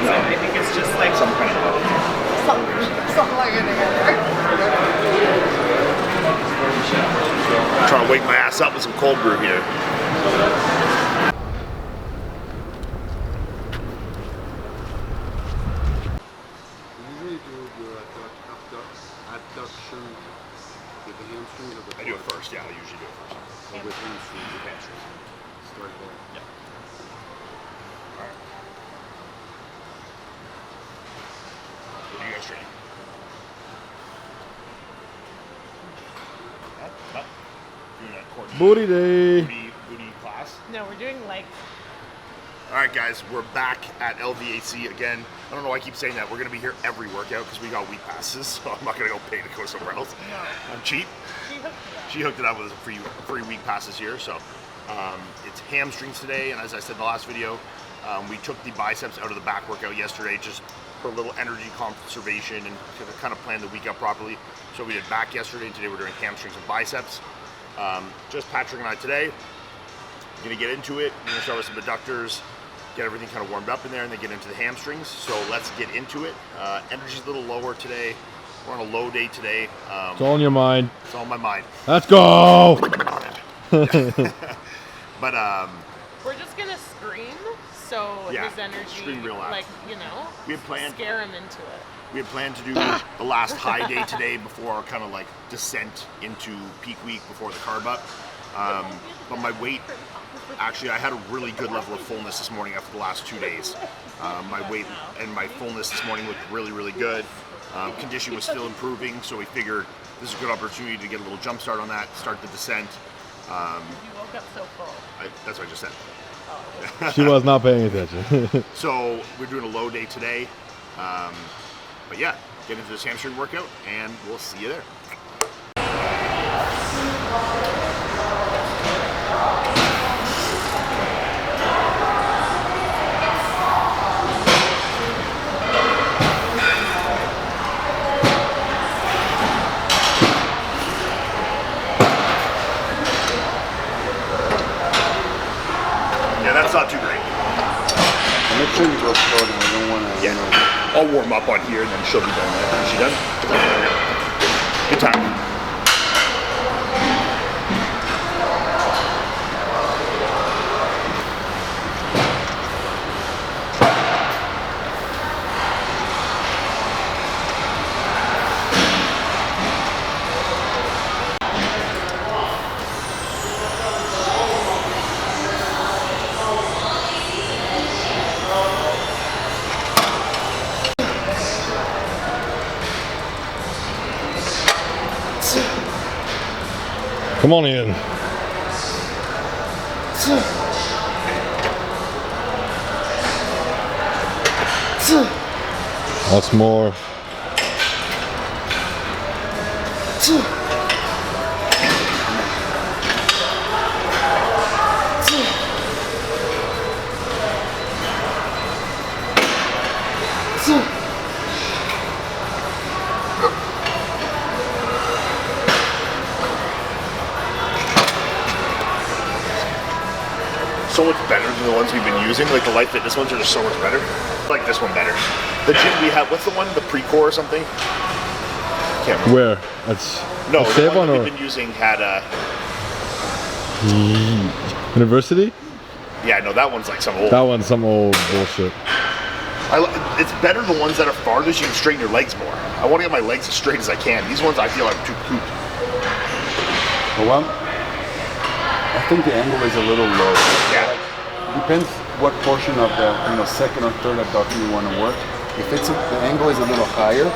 No. I think it's just like some kind of something like it. I'm trying to wake my ass up with some cold brew here. Usually do your abduction with the hamstrings or the I do it first, yeah, I usually do it first. or with hamstrings. With hamstrings. Start there. Yeah. Alright. What do you guys training? What? Doing a coordinated Booty day. booty class. No, we're doing like Alright guys, we're back at LVAC again. I don't know why I keep saying that. We're going to be here every workout because we got week passes, so I'm not going to go pay to go somewhere else. No. I'm cheap. She hooked it up with free week passes here, so it's hamstrings today, and as I said in the last video, we took the biceps out of the back workout yesterday just for a little energy conservation and to kind of plan the week out properly. So we did back yesterday, and today we're doing hamstrings and biceps. Just Patrick and I today. Gonna get into it. We're gonna start with some abductors, get everything kind of warmed up in there, and then get into the hamstrings. So let's get into it. Energy's a little lower today. We're on a low day today. It's all in your mind. It's all in my mind. Let's go! But we're just gonna scream so Yeah, his energy scream real loud. like, you know, we had planned. scare him into it. We had planned to do the last high day today before our kind of like descent into peak week before the carb up. But my weight, actually, I had a really good level of fullness this morning after the last 2 days. My weight and my fullness this morning looked really, really good. Condition was still improving, so we figured this is a good opportunity to get a little jump start on that, start the descent. You woke up so full. That's what I just said. She was not paying attention. So we're doing a low day today. But yeah, get into this hamstring workout, and we'll see you there. That's not too great. Make sure you go slow. I don't want to. Yeah, I'll warm up on here and then she'll be done. Is she done? Good time. Come on in. Lots more. So much better than the ones we've been using. Like the Light Fitness ones are just so much better. I like this one better. The gym we have, what's the one? The Pre-Core or something? Can't remember. Where? That's No, that's the that one one that or we've been using had a. University? Yeah, no, that one's like some old. That one's some old bullshit. It's better the ones that are farthest. You can straighten your legs more. I want to get my legs as straight as I can. These ones I feel like too pooped. Well, I think the angle is a little low. Yeah. Depends what portion of the second or third abduction you want to work. If the angle is a little higher,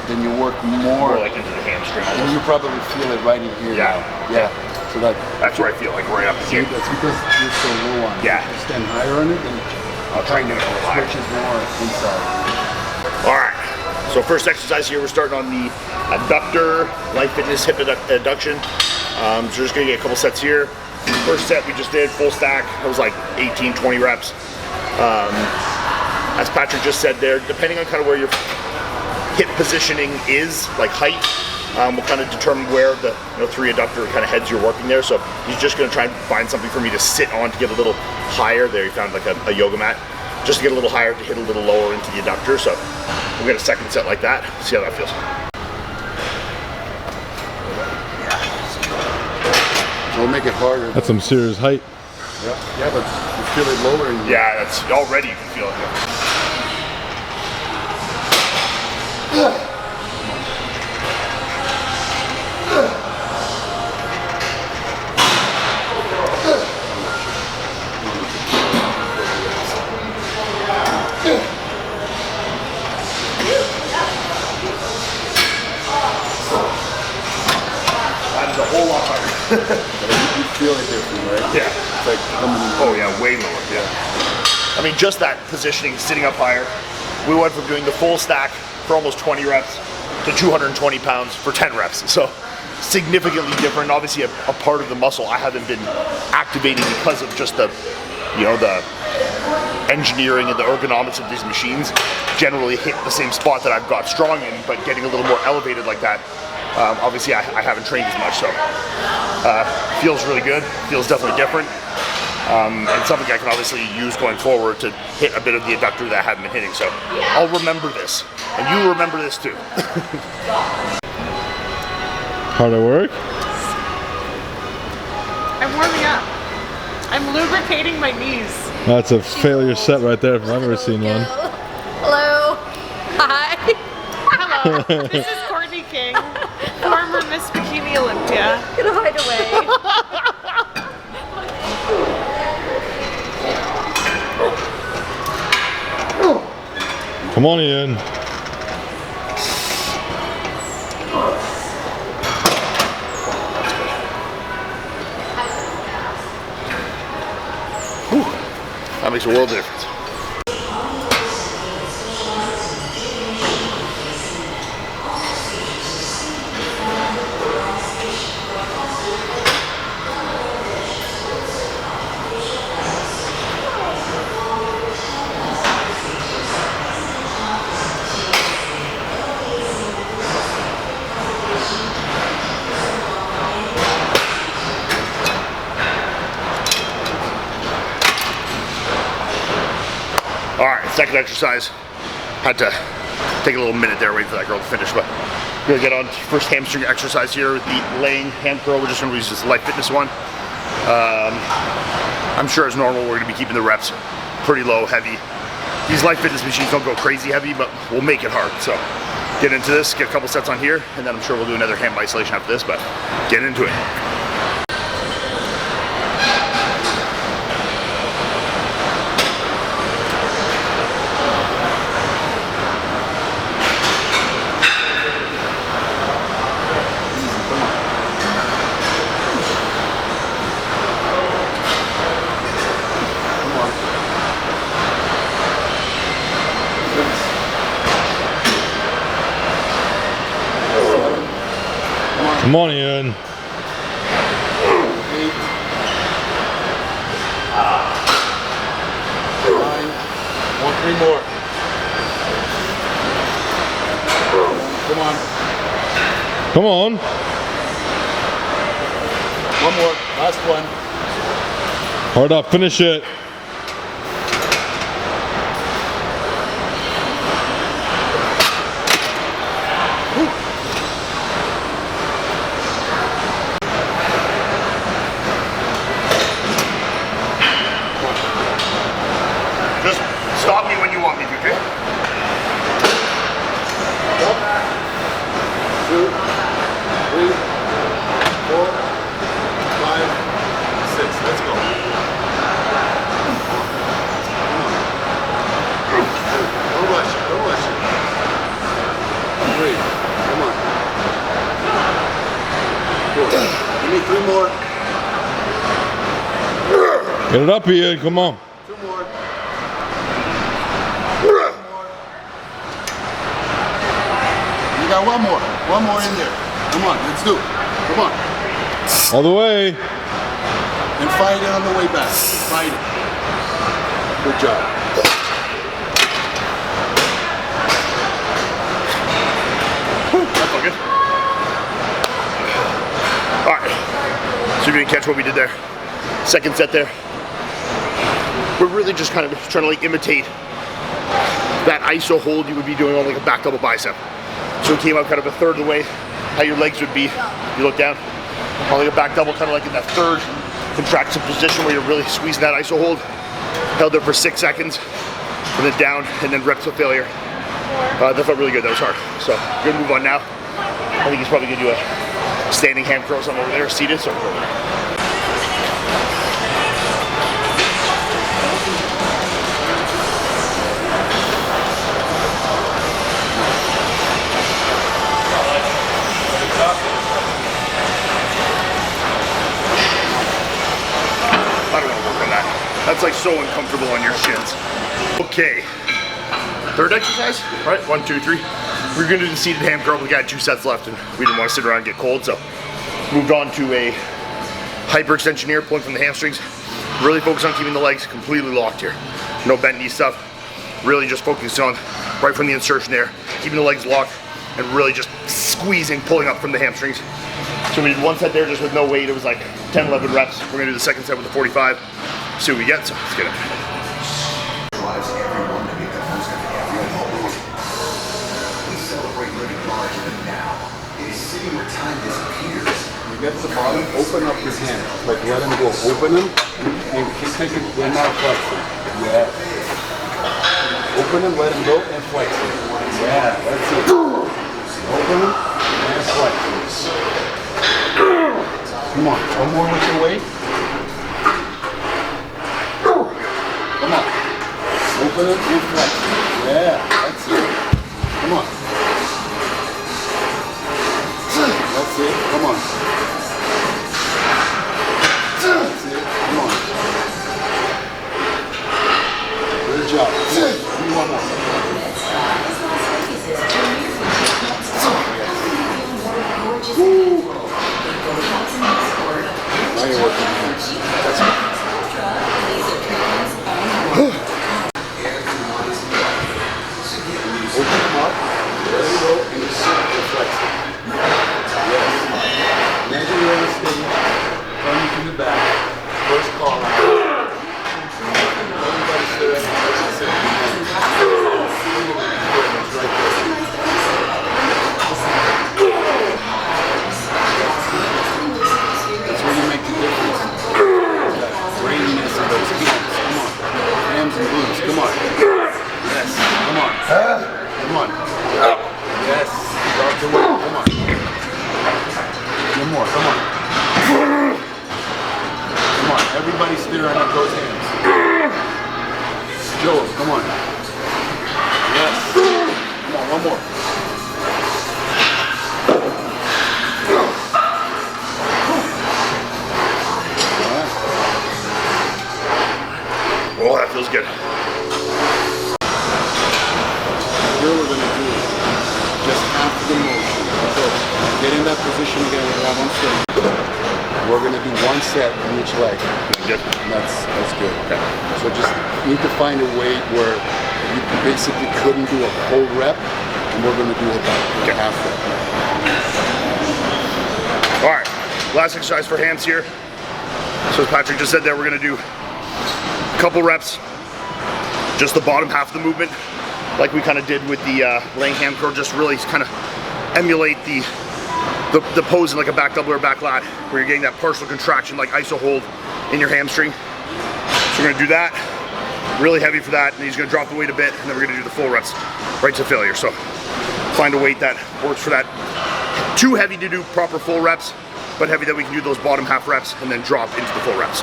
then you work more. More like into the hamstring. And you probably feel it right in here. Yeah. Now. Yeah. So That's where I feel like right up see, here. that's because you're so low on it. Yeah. If you stand higher on it, then I'll try and get it a little higher. switches more inside. All right. So first exercise here, we're starting on the abductor, Light Fitness hip adduction. So we're just gonna get a couple sets here. First set we just did, full stack. It was like 18, 20 reps. As Patrick just said there, depending on kind of where your hip positioning is, like height, will kind of determine where the 3 adductor kind of heads you're working there. So he's just gonna try and find something for me to sit on to get a little higher. There, he found like a yoga mat. just to get a little higher, to hit a little lower into the adductor. So we'll get a second set like that, see how that feels. It'll make it harder. That's some serious height. Yeah, but you feel it lowering. Yeah, that's already you can feel it. That is a whole lot higher. You feel it different, right? Yeah. It's like coming in. Oh yeah, way lower, yeah. I mean, just that positioning, sitting up higher, we went from doing the full stack for almost 20 reps to 220 pounds for 10 reps. So significantly different. Obviously a part of the muscle I haven't been activating because of just the, you know, the engineering and the ergonomics of these machines generally hit the same spot that I've got strong in, but getting a little more elevated like that, obviously I haven't trained as much, so feels really good, feels definitely different, and something I can obviously use going forward to hit a bit of the adductor that I haven't been hitting, so I'll remember this, and you remember this too. How'd it work? I'm warming up. I'm lubricating my knees. That's a failure set right there if I've ever seen one. Hello. Hi. Hello, this is Courtney King, former Miss Bikini Olympia. Gonna hide away. Come on, Iain. That makes a world of difference. All right, second exercise. Had to take a little minute there, wait for that girl to finish, but we're gonna get on first hamstring exercise here with the laying hand curl. We're just gonna use this light fitness one. I'm sure as normal, we're gonna be keeping the reps pretty low, heavy. These light fitness machines don't go crazy heavy, but we'll make it hard. So get into this, get a couple sets on here, and then I'm sure we'll do another hand isolation after this, but get into it. Come on, Iain. 8. 1, 3 more. Come on. Come on. 1 more. Last one. Hard up. Finish it. Just stop me when you want me to, okay? 2, 3, 4, 5, 6. Let's go. Don't rush it. Don't rush it. 3. Come on. 4. Give me 3 more. Get it up, Iain. Come on. 2 more. You got 1 more. 1 more in there. Come on, let's do it. Come on. All the way. And fight it on the way back. Fight it. Good job. That's all good. All right. So you didn't catch what we did there. Second set there. We're really just kind of trying to like imitate that iso hold you would be doing on like a back double bicep. So it came out kind of a third of the way how your legs would be. You look down on like a back double, kind of like in that third contraction position where you're really squeezing that iso hold. Held there for 6 seconds, and then down, and then reps of failure. That felt really good. That was hard. So we're gonna move on now. I think he's probably gonna do a standing ham curl, something over there, seated. So over there. I don't want to work on that. That's like so uncomfortable on your shins. Okay. Third exercise, right? 1, 2, 3. We're gonna do the seated ham curl. We got 2 sets left and we didn't want to sit around and get cold, so moved on to a hyperextension here, pulling from the hamstrings. Really focus on keeping the legs completely locked here. No bent knee stuff. Really just focusing on right from the insertion there, keeping the legs locked and really just squeezing, pulling up from the hamstrings. So we did 1 set there just with no weight. It was like 10, 11 reps. We're gonna do the second set with the 45. See what we get, so let's get it. You get to the bottom, open up your hand. Like let them go, open them, and take it, they're not flexing. Yeah. Open them, let them go, and flex it. Yeah, that's it. Open them, and flex it. Come on, one more with your weight. Come on. Open them and flex it. Yeah, that's it. Come on. That's it. Come on. That's it. Come on. Good job. Come on. Give me one more. Woo. Now you're working your hands. That's it. Open them up. Let it go and just flex it. Yes. Imagine you're on the stage, running to the back, first call out. Everybody stood up, that's it. Right there. That's where you make the difference. That braininess of those hands. Come on. Hams and glutes. Come on. Yes. Come on. Come on. Yes. Start the way. Come on. One more, come on. Come on, everybody steering up those hands. Joe, come on. Yes. Come on, one more. Oh, that feels good. Here we're going to do just half the motion. So get in that position again with that one string. We're going to do 1 set in each leg. Good. That's good. Okay. So just need to find a way where you basically couldn't do a whole rep, and we're going to do about half rep. All right, last exercise for hams here. So as Patrick just said there, we're going to do a couple reps, just the bottom half of the movement, like we kind of did with the laying ham curl, just really kind of emulate the pose in like a back double or back lat, where you're getting that partial contraction, like iso hold in your hamstring. So we're gonna do that, really heavy for that, and he's gonna drop the weight a bit, and then we're gonna do the full reps, right to failure. So find a weight that works for that. Too heavy to do proper full reps, but heavy that we can do those bottom half reps and then drop into the full reps.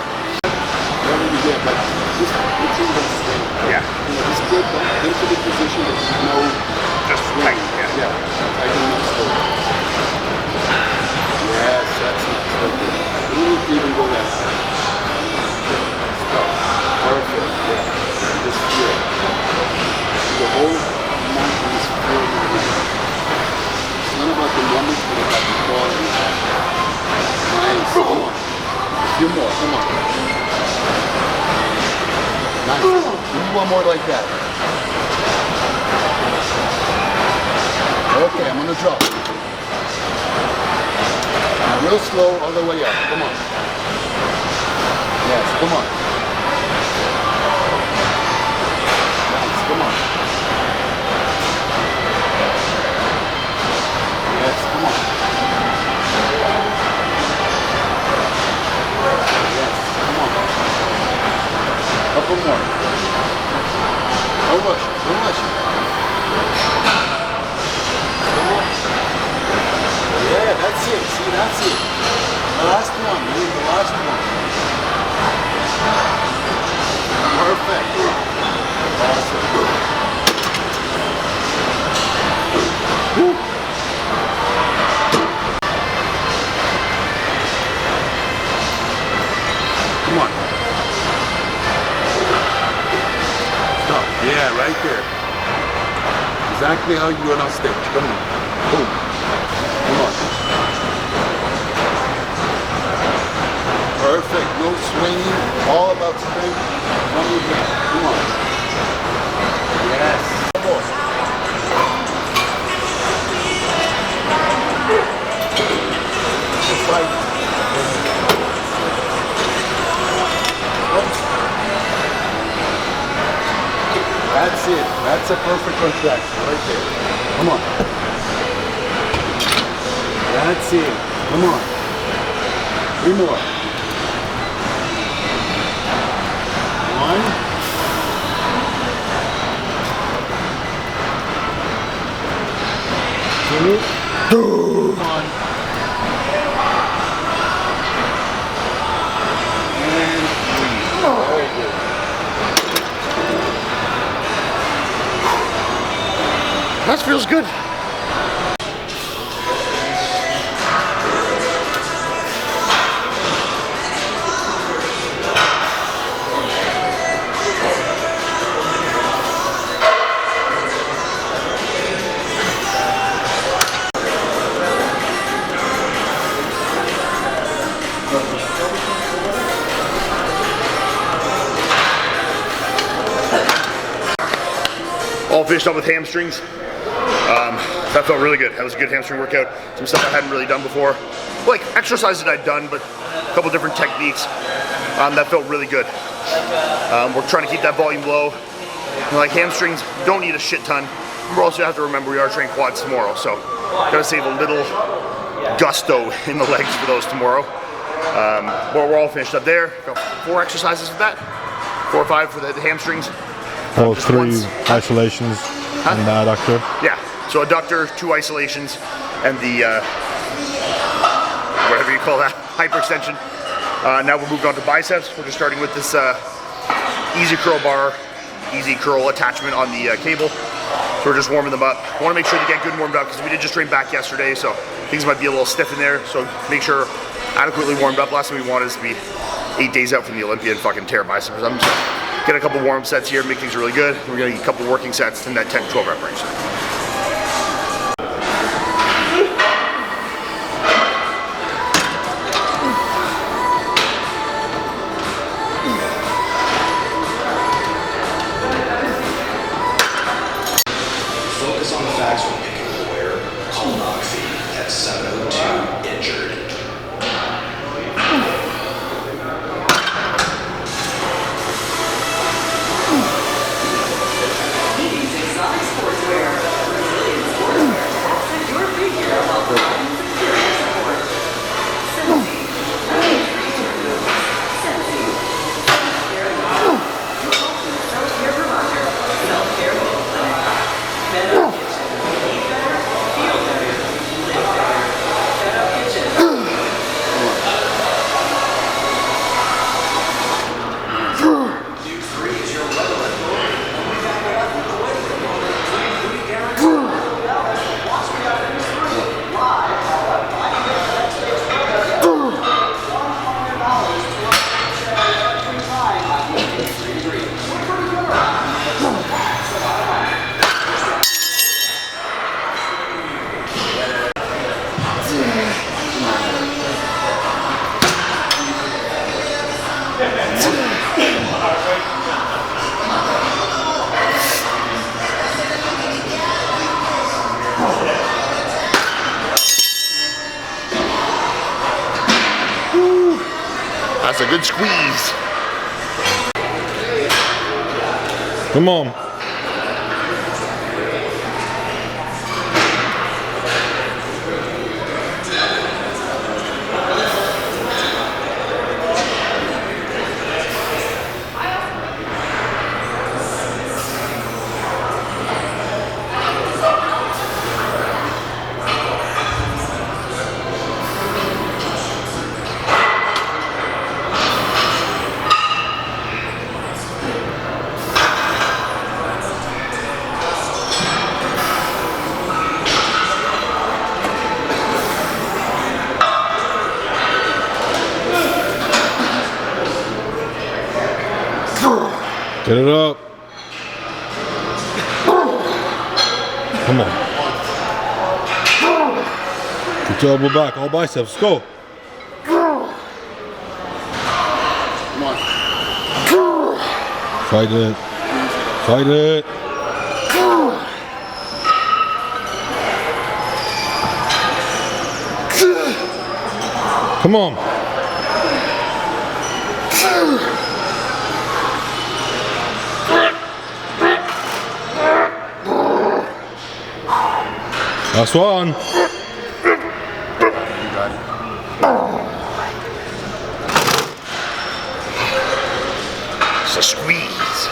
Yeah. Just get into the position that you know. Just tight, yeah. Yeah. Tighten that slow. Yes, that's nice. Okay. You need to even go that high. Perfect. Yeah. Just feel it. The whole mountain is filled with it. It's not about the numbers, but about the quality. Nice. Come on. A few more. Come on. Nice. Give me one more like that. Okay, I'm gonna drop. Now real slow all the way up. Come on. Yes, come on. Smash it. Yeah, that's it. See, that's it. The last one. You need the last one. Perfect. Awesome. Woo. Come on. Stop. Yeah, right there. Exactly how you run on stage. Come on. Boom. Come on. Perfect. No swinging. All about strength. One movement. Come on. Yes. Come on. Just like. That's it. That's a perfect contraction right there. Come on. That's it. Come on. 3 more. 1. 2. Come on. And 3. Very good. That feels good. All finished up with hamstrings. That felt really good. That was a good hamstring workout. Some stuff I hadn't really done before. Like exercises that I'd done, but a couple different techniques. That felt really good. We're trying to keep that volume low. Like hamstrings, don't need a shit ton. We also have to remember we are training quads tomorrow, so gotta save a little gusto in the legs for those tomorrow. But we're all finished up there. Got 4 exercises for that. 4 or 5 for the hamstrings. All Just 3 once. isolations and the adductor. Yeah, so adductor, 2 isolations, and the, whatever you call that, hyperextension. Now we're moved on to biceps. We're just starting with this easy curl bar, easy curl attachment on the cable. So we're just warming them up. I want to make sure they get good and warmed up because we did just train back yesterday, so things might be a little stiff in there. So make sure adequately warmed up. Last thing we want is to be 8 days out from the Olympia and fucking tear biceps. I'm just get a couple warm sets here, make things really good. We're gonna get a couple working sets in that 10 to 12 rep range. Focus on the facts when picking the wearer. Colonography at 702 injured. That's a good squeeze. Come on. Get it up. Come on. Get your elbow back. All biceps. Go. Come on. Fight it. Fight it. Come on. Last one. You got it. It's a squeeze.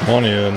Come on, Iain.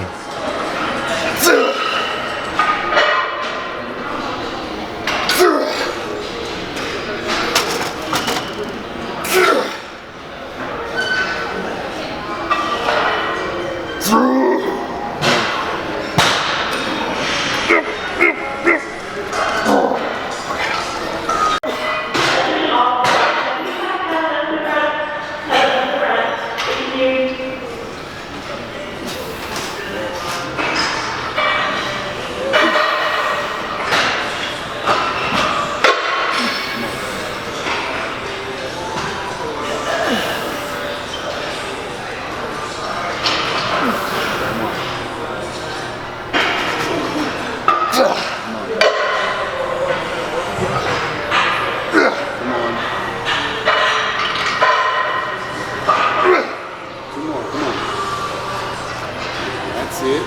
That's it.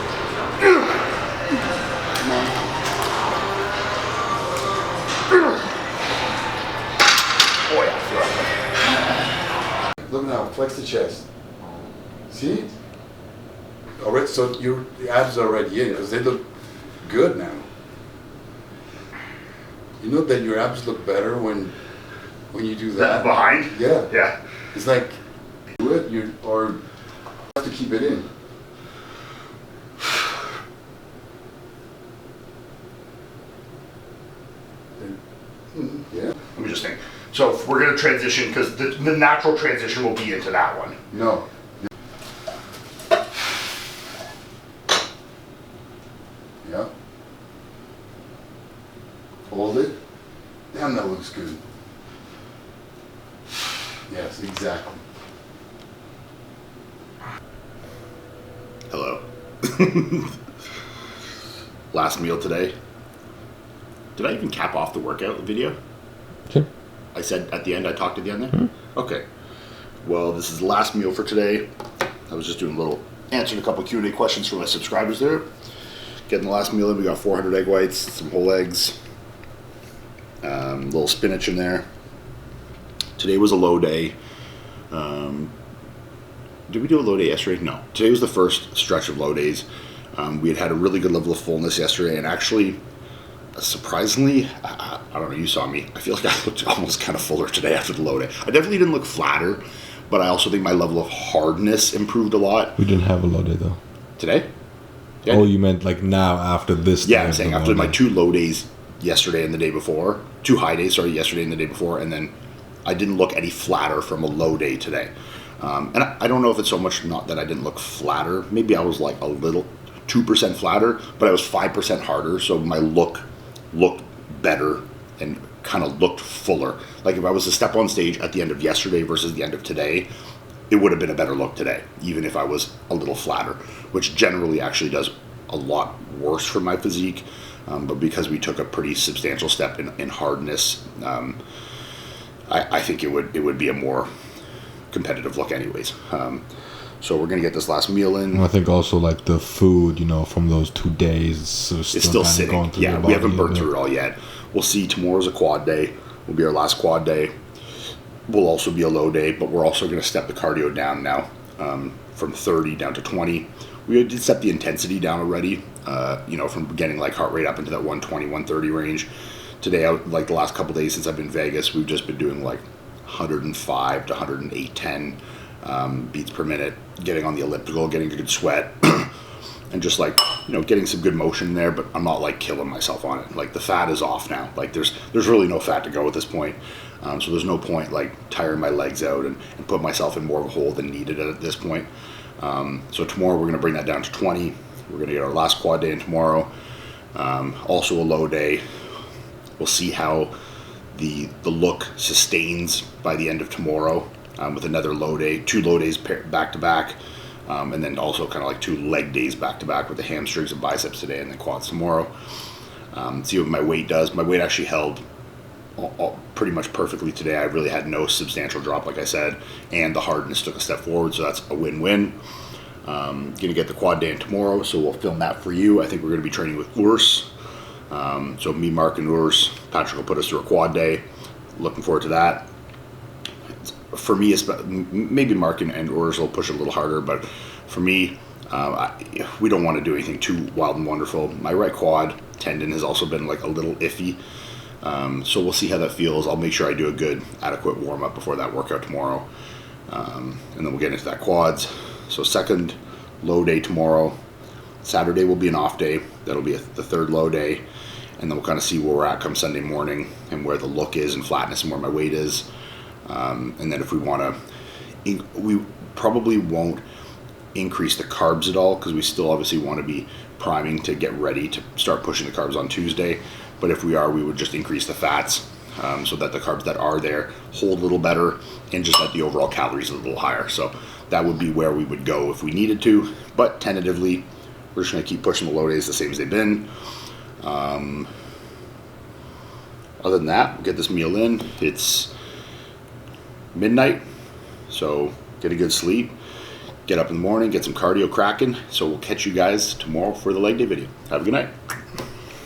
Come on. Oh yeah. Look now, flex the chest. See? Already, so the abs are already in because they look good now. You know that your abs look better when you do that. Behind? Yeah. Yeah. It's like do it, or you have to keep it in. Yeah. Let me just think. So if we're gonna transition, because the natural transition will be into that one. No. Yeah. Hold it. Damn, that looks good. Yes, exactly. Hello. Last meal today. Did I even cap off the workout video? Sure. I said at the end, I talked at the end there? Okay. Well, this is the last meal for today. I was just doing a little, answering a couple Q&A questions from my subscribers there. Getting the last meal in, we got 400 egg whites, some whole eggs, little spinach in there. Today was a low day. Did we do a low day yesterday? No. Today was the first stretch of low days. We had a really good level of fullness yesterday, and actually, surprisingly, I don't know, you saw me. I feel like I looked almost kind of fuller today after the low day. I definitely didn't look flatter, but I also think my level of hardness improved a lot. We didn't have a low day though. Today? Yeah. Oh, you meant like now after this? Yeah, day I'm of saying the after low my day. 2 low days yesterday and the day before, 2 high days, sorry, yesterday and the day before, and then I didn't look any flatter from a low day today. And I don't know if it's so much not that I didn't look flatter. Maybe I was like a little 2% flatter, but I was 5% harder, so my look looked better and kind of looked fuller. Like if I was to step on stage at the end of yesterday versus the end of today, it would have been a better look today, even if I was a little flatter, which generally actually does a lot worse for my physique. But because we took a pretty substantial step in hardness, I think it would be a more competitive look anyways. So we're gonna get this last meal in. And I think also like the food, you know, from those 2 days, it's Still kind of sitting. going through Yeah, your we haven't body a burnt bit. through it all yet. We'll see. Tomorrow's a quad day. Will be our last quad day. will also be a low day, but we're also going to step the cardio down now, from 30 down to 20. We did set the intensity down already, you know, from getting like heart rate up into that 120, 130 range. Today, like the last couple days since I've been in Vegas, we've just been doing like 105 to 108, beats per minute, getting on the elliptical, getting a good sweat, and just like, you know, getting some good motion there, but I'm not like killing myself on it. Like the fat is off now. Like there's really no fat to go at this point. So there's no point like tiring my legs out and put myself in more of a hole than needed at this point. So tomorrow we're going to bring that down to 20. We're going to get our last quad day in tomorrow. Also a low day. We'll see how the look sustains by the end of tomorrow, with another low day, 2 low days back to back, and then also kind of like 2 leg days back to back with the hamstrings and biceps today and then quads tomorrow. See what my weight does. My weight actually held pretty much perfectly today. I really had no substantial drop, like I said, and the hardness took a step forward, so that's a win-win. Gonna get the quad day in tomorrow, so we'll film that for you. I think we're gonna be training with Urs. So me, Mark, and Urs. Patrick will put us through a quad day. Looking forward to that. For me, maybe Mark and Urs will push a little harder, but for me, we don't want to do anything too wild and wonderful. My right quad tendon has also been like a little iffy. So we'll see how that feels. I'll make sure I do a good, adequate warm-up before that workout tomorrow. And then we'll get into that quads. So second low day tomorrow. Saturday will be an off day. That'll be the third low day. And then we'll kind of see where we're at come Sunday morning and where the look is and flatness and where my weight is. And then if we want to, we probably won't increase the carbs at all because we still obviously want to be priming to get ready to start pushing the carbs on Tuesday. But if we are, we would just increase the fats so that the carbs that are there hold a little better and just let the overall calories a little higher. So that would be where we would go if we needed to. But tentatively, we're just going to keep pushing the low days the same as they've been. Other than that, we'll get this meal in. It's midnight, so get a good sleep. Get up in the morning, get some cardio cracking. So we'll catch you guys tomorrow for the leg day video. Have a good night.